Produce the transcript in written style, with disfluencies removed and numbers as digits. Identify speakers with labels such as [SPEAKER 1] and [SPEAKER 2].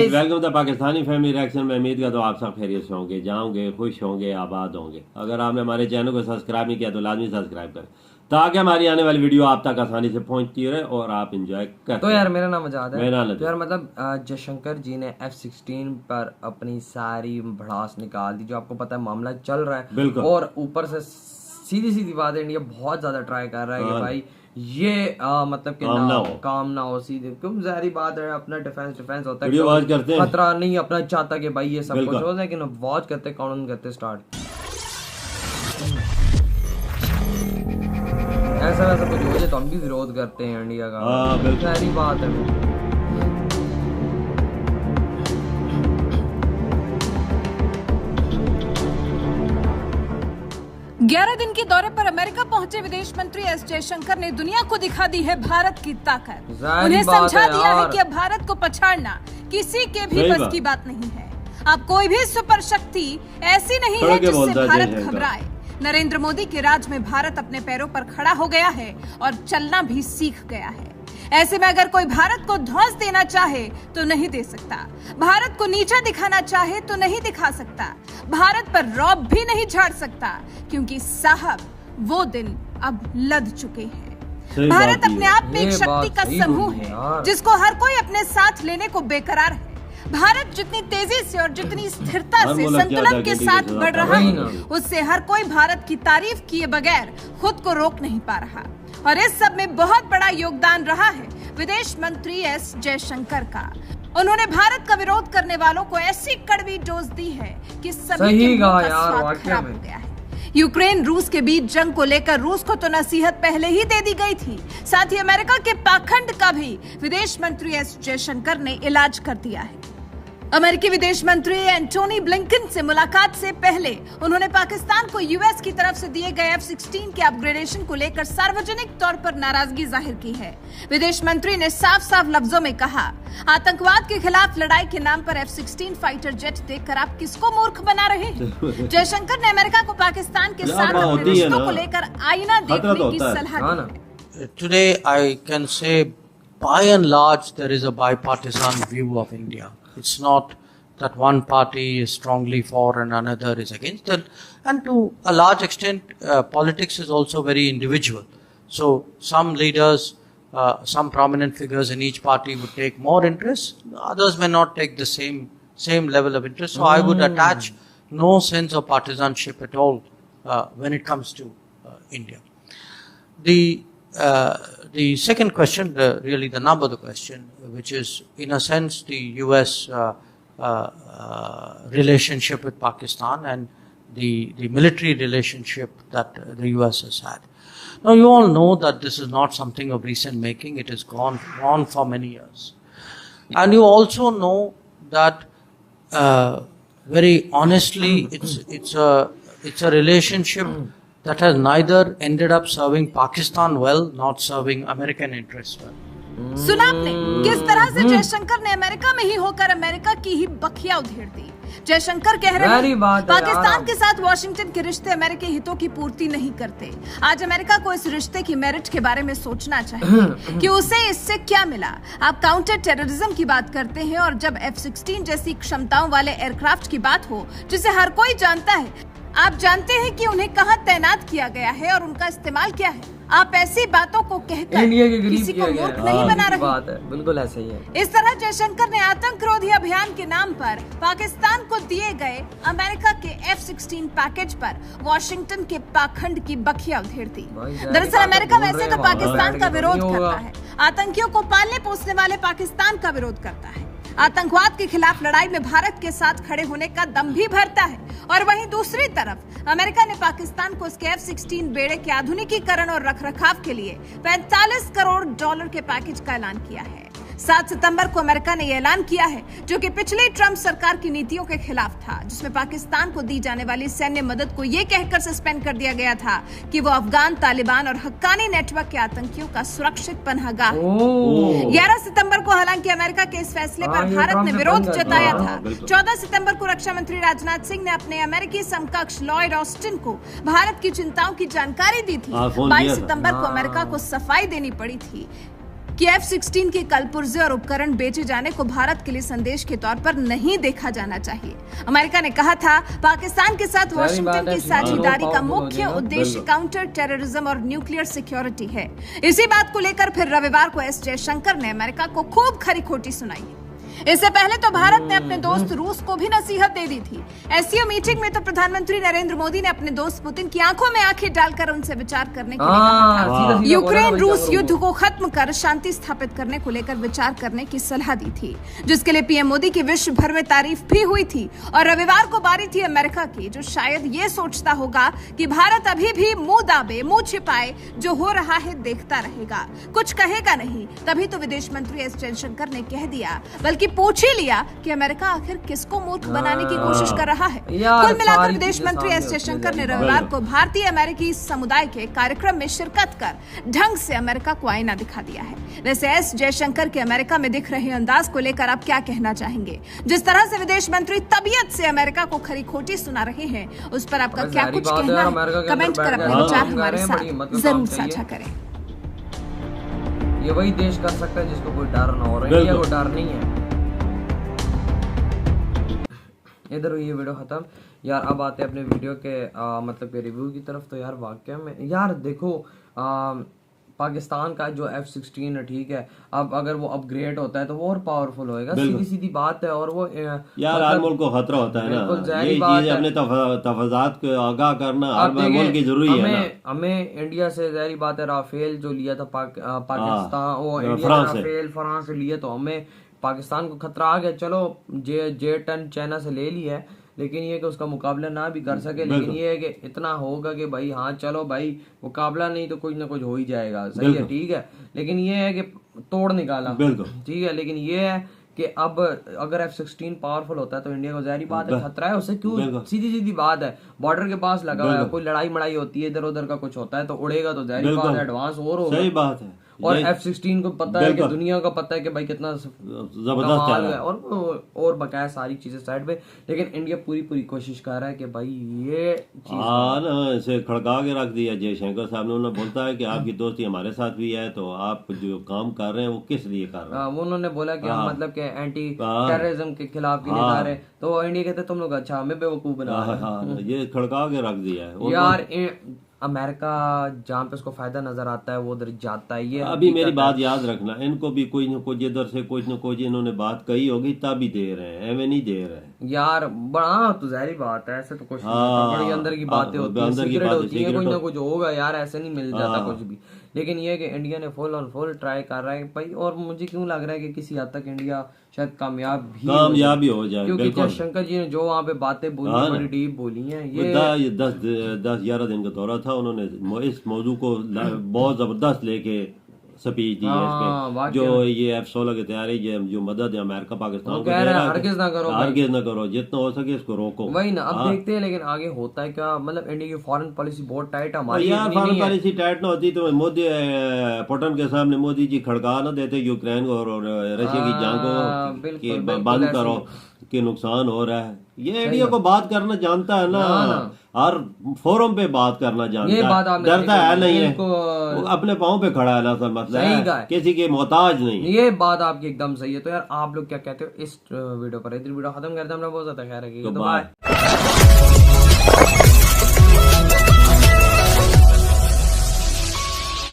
[SPEAKER 1] Guys,
[SPEAKER 2] welcome to Pakistani family reaction में। उम्मीद करता हूँ आप सब खैरियत से होंगे, जाओगे, खुश होंगे, आबाद होंगे। अगर आपने हमारे चैनल को सब्सक्राइब नहीं किया तो लाजमी सब्सक्राइब करें ताकि हमारी आने वाली वीडियो आप तक आसानी से पहुंचती रहे और आप इंजॉय करें।
[SPEAKER 1] तो यार मेरा नाम आजाद है।
[SPEAKER 2] मेरा नाम
[SPEAKER 1] तो यार मतलब जयशंकर जी ने F-16 पर अपनी सारी भड़ास निकाल दी। जो आपको पता है मामला चल रहा है,
[SPEAKER 2] बिल्कुल।
[SPEAKER 1] और ऊपर से सीधी सीधी बात है, इंडिया बहुत ज्यादा ट्राई कर रहा है कि भाई ये मतलब कि काम ना हो सीधे, क्योंकि जाहिर बात है अपना डिफेंस होता है, खतरा नहीं अपना चाहता कि भाई ये सब कुछ हो, लेकिन वॉच करते काउंट करते स्टार्ट ऐसा वैसा कुछ हो जाए तो हम भी विरोध करते हैं इंडिया का। सारी बात है।
[SPEAKER 3] 11 दिन के दौरे पर अमेरिका पहुंचे विदेश मंत्री एस जयशंकर ने दुनिया को दिखा दी है भारत की ताकत। उन्हें समझा दिया है कि अब भारत को पछाड़ना किसी के भी बस की बात नहीं है। अब कोई भी सुपर शक्ति ऐसी नहीं है जिससे भारत घबराए। नरेंद्र मोदी के राज में भारत अपने पैरों पर खड़ा हो गया है और चलना भी सीख गया है। ऐसे में अगर कोई भारत को ध्वंस देना चाहे तो नहीं दे सकता, भारत को नीचा दिखाना चाहे तो नहीं दिखा सकता, भारत पर रौब भी नहीं झाड़ सकता, क्योंकि साहब वो दिन अब लद चुके हैं। भारत अपने आप में एक शक्ति का समूह है जिसको हर कोई अपने साथ लेने को बेकरार है। भारत जितनी तेजी से और जितनी स्थिरता से संतुलन के साथ बढ़ रहा है, उससे हर कोई भारत की तारीफ किए बगैर खुद को रोक नहीं पा रहा। और इस सब में बहुत बड़ा योगदान रहा है विदेश मंत्री एस जयशंकर का। उन्होंने भारत का विरोध करने वालों को ऐसी कड़वी डोज दी है कि सभी के मुंह का स्वाद खराब हो गया है। यूक्रेन रूस के बीच जंग को लेकर रूस को तो नसीहत पहले ही दे दी गई थी, साथ ही अमेरिका के पाखंड का भी विदेश मंत्री एस जयशंकर ने इलाज कर दिया है। अमेरिकी विदेश मंत्री एंटोनी ब्लिंकन से मुलाकात से पहले उन्होंने पाकिस्तान को यूएस की तरफ से दिए गए F-16 के अपग्रेडेशन को लेकर सार्वजनिक तौर पर नाराजगी जाहिर की है। विदेश मंत्री ने साफ साफ लफ्जों में कहा, आतंकवाद के खिलाफ लड़ाई के नाम पर F-16 फाइटर जेट देखकर आप किसको मूर्ख बना रहे हैं। जयशंकर ने अमेरिका को पाकिस्तान के साथ अपने रिश्तों को लेकर आईना देखने की सलाह दी।
[SPEAKER 4] Today I can say by and large there is a bipartisan view of India. It's not that one party is strongly for and another is against it. And to a large extent, politics is also very individual. So some leaders, some prominent figures in each party would take more interest. Others may not take the same level of interest. So I would attach no sense of partisanship at all when it comes to India. The second question, really the nub of the question, which is in a sense the US relationship with Pakistan and the military relationship that the US has had. Now you all know that this is not something of recent making, it has gone on for many years. And you also know that very honestly it's a relationship that has neither ended up serving Pakistan well, not serving American interests well.
[SPEAKER 3] सुना आपने किस तरह से जयशंकर ने America में ही होकर America की ही बखिया उधेड़ दी। जयशंकर कह रहे हैं पाकिस्तान के साथ वॉशिंग्टन के रिश्ते अमेरिकी हितों की पूर्ति नहीं करते। आज अमेरिका को इस रिश्ते की मेरिट के बारे में सोचना चाहिए कि उसे इससे क्या मिला। आप काउंटर टेररिज्म की बात करते हैं और जब F-16 जैसी क्षमताओं वाले एयरक्राफ्ट की बात हो जिसे हर कोई जानता है, आप जानते हैं कि उन्हें कहाँ तैनात किया गया है और उनका इस्तेमाल क्या है, आप ऐसी बातों को कहकर किसी को मूर्ख नहीं बना रहे।
[SPEAKER 1] बात है, बिल्कुल ऐसा ही है।
[SPEAKER 3] इस तरह जयशंकर ने आतंकरोधी अभियान के नाम पर पाकिस्तान को दिए गए अमेरिका के F-16 पैकेज पर वॉशिंगटन के पाखंड की बखिया उधेड़ दी। दरअसल अमेरिका वैसे तो पाकिस्तान का विरोध करता है, आतंकियों को पालने पोसने वाले पाकिस्तान का विरोध करता है, आतंकवाद के खिलाफ लड़ाई में भारत के साथ खड़े होने का दम भी भरता है। और वहीं दूसरी तरफ अमेरिका ने पाकिस्तान को उसके F-16 बेड़े के आधुनिकीकरण और रखरखाव के लिए $45 करोड़ के पैकेज का ऐलान किया है। 7 सितंबर को अमेरिका ने यह ऐलान किया है, जो कि पिछली ट्रंप सरकार की नीतियों के खिलाफ था, जिसमें पाकिस्तान को दी जाने वाली सैन्य मदद को यह कहकर सस्पेंड कर दिया गया था कि वो अफगान तालिबान और हक्कानी नेटवर्क के आतंकियों का सुरक्षित पनाहगाह है। 11 सितंबर को हालांकि अमेरिका के इस फैसले पर भारत ने विरोध जताया था। 14 सितंबर को रक्षा मंत्री राजनाथ सिंह ने अपने अमेरिकी समकक्ष लॉयड ऑस्टिन को भारत की चिंताओं की जानकारी दी थी। 22 सितंबर को अमेरिका को सफाई देनी पड़ी थी कि F-16 के कल पुर्जे और उपकरण बेचे जाने को भारत के लिए संदेश के तौर पर नहीं देखा जाना चाहिए। अमेरिका ने कहा था पाकिस्तान के साथ वॉशिंगटन की साझेदारी का मुख्य उद्देश्य काउंटर टेररिज्म और न्यूक्लियर सिक्योरिटी है। इसी बात को लेकर फिर रविवार को एस जयशंकर ने अमेरिका को खूब खरी खोटी सुनाई। इससे पहले तो भारत ने अपने दोस्त रूस को भी नसीहत दे दी थी। एससीओ मीटिंग में तो प्रधानमंत्री नरेंद्र मोदी ने अपने दोस्त पुतिन की आंखों में आंखें डालकर उनसे विचार करने के लिए कहा था। यूक्रेन रूस युद्ध को खत्म कर शांति स्थापित करने को लेकर विचार करने की सलाह दी थी, जिसके लिए पीएम मोदी की विश्व भर में तारीफ भी हुई थी। और रविवार को बारी थी अमेरिका की, जो शायद ये सोचता होगा कि भारत अभी भी मुंह दाबे मुंह छिपाए जो हो रहा है देखता रहेगा, कुछ कहेगा नहीं। तभी तो विदेश मंत्री एस जयशंकर ने कह दिया, बल्कि पूछ ही लिया कि अमेरिका आखिर किसको मूर्ख बनाने की कोशिश कर रहा है। कुल मिलाकर विदेश मंत्री एस जयशंकर ने रविवार को भारतीय अमेरिकी समुदाय के कार्यक्रम में शिरकत कर ढंग से अमेरिका को आईना दिखा दिया है। वैसे एस जयशंकर के अमेरिका में दिख रहे अंदाज को लेकर आप क्या कहना चाहेंगे? जिस तरह से विदेश मंत्री तबीयत से अमेरिका को खरी खोटी सुना रहे हैं, उस पर आपका क्या कुछ कहना है? कमेंट कर अपने विचार हमारे साथ जरूर साझा करें।
[SPEAKER 1] ये वही देश कर सकता है जिसको कोई डर ना हो। इंडिया को डर नहीं है। इधर हुई ये वीडियो खत्म यार। अब आते हैं अपने वीडियो के मतलब के रिव्यू की तरफ। तो यार वाकई में यार देखो पाकिस्तान का जो F-16 है, ठीक है, अब अगर वो अपग्रेड होता है तो वो और पावरफुल होएगा, सीधी सीधी बात है। और वो
[SPEAKER 2] यार हर मुल्क को खतरा होता है ना, ये चीज अपने तफाजात को आगाह करना हर मुल्क की जरूरी है ना।
[SPEAKER 1] हमें इंडिया से जाहिर बात है राफेल जो लिया था पाकिस्तान, वो इंडिया राफेल फ्रांस से लिया, तो हमें पाकिस्तान को खतरा आ गया। चलो J-10 चाइना से ले लिया है, लेकिन ये कि उसका मुकाबला ना भी कर सके, लेकिन ये है कि इतना होगा कि भाई हाँ चलो भाई मुकाबला नहीं तो कुछ ना कुछ हो ही जाएगा, सही है, ठीक है। लेकिन ये है कि तोड़ निकाला, ठीक है। लेकिन ये है कि अब अगर F-16 पावरफुल होता है तो इंडिया को जाहिर बात है खतरा है उससे। क्यों? सीधी सीधी बात है, बॉर्डर के पास लगा हुआ है, कोई लड़ाई मड़ाई होती है, इधर उधर का कुछ होता है तो उड़ेगा तो जाहिर बात है एडवांस और होगा।
[SPEAKER 2] सही बात है।
[SPEAKER 1] और F-16 को पता है कि दुनिया का पता है कि भाई कितना जबरदस्त है, और बकाया सारी चीजें साइड पे। लेकिन इंडिया पूरी कोशिश कर रहा है कि भाई ये
[SPEAKER 2] चीज इसे खड़का के रख दिया जयशंकर साहब ने। उन्होंने बोलता है कि आपकी दोस्ती हमारे साथ भी है, तो आप जो काम कर रहे हैं वो किस लिए कर रहे हैं।
[SPEAKER 1] वो उन्होंने बोला कि हम मतलब कि एंटी टेररिज्म के खिलाफ के लिए जा रहे हैं, तो इंडिया कहते तुम लोग अच्छा हमें बेवकूफ बना रहे हैं।
[SPEAKER 2] ये खड़का के रख दिया है
[SPEAKER 1] यार। अमेरिका जहाँ पे उसको फायदा नजर आता है वो उधर जाता है। ये
[SPEAKER 2] अभी मेरी बात याद रखना, इनको भी कोई न कोई इधर से कुछ न कुछ इन्होंने बात कही होगी तभी दे रहे हैं, एवं नहीं दे रहे हैं
[SPEAKER 1] यार। बड़ा तो जाहिर बात है, ऐसे तो कुछ बड़ी अंदर की बातें होती है, सीक्रेट होती है, कुछ ना कुछ होगा यार, ऐसे नहीं मिल जाता कुछ भी। लेकिन ये कि इंडिया ने फुल ऑन फुल ट्राई कर रहा है भाई, और मुझे क्यों लग रहा है कि किसी हद तक इंडिया शायद कामयाब भी हो जाए, क्योंकि जयशंकर जी ने जो वहाँ पे बातें बोली बड़ी डीप बोली हैं। ये
[SPEAKER 2] 10-11 दिन का दौरा था, उन्होंने इस मौजू को बहुत जबरदस्त लेके स्पीच दी है इसमें। जो ये F-16 की तैयारी, जो मदद है अमेरिका पाकिस्तान को,
[SPEAKER 1] हरगिज़
[SPEAKER 2] ना करो, जितना हो सके इसको रोको।
[SPEAKER 1] वही ना, अब देखते हैं लेकिन आगे होता है क्या। मतलब इंडिया की फॉरेन पॉलिसी बहुत टाइट है, हमारी
[SPEAKER 2] यार फॉरेन पॉलिसी टाइट ना होती तो मोदी पुतिन के सामने मोदी जी खड़का ना देते यूक्रेन को और रशिया की जंग को बंद करो कि नुकसान हो रहा है। ये इंडिया को बात करना जानता है ना, हर फोरम पे बात करना जानता है, डरता है नहीं है, अपने पाँव पे खड़ा है ना। सर मतलब है किसी के मोहताज नहीं।
[SPEAKER 1] ये बात आपकी एकदम सही है। तो यार आप लोग क्या कहते हो इस वीडियो पर? वीडियो खत्म करते हैं, हमने बहुत ज्यादा ख्याल रखिएगा। तो बाय।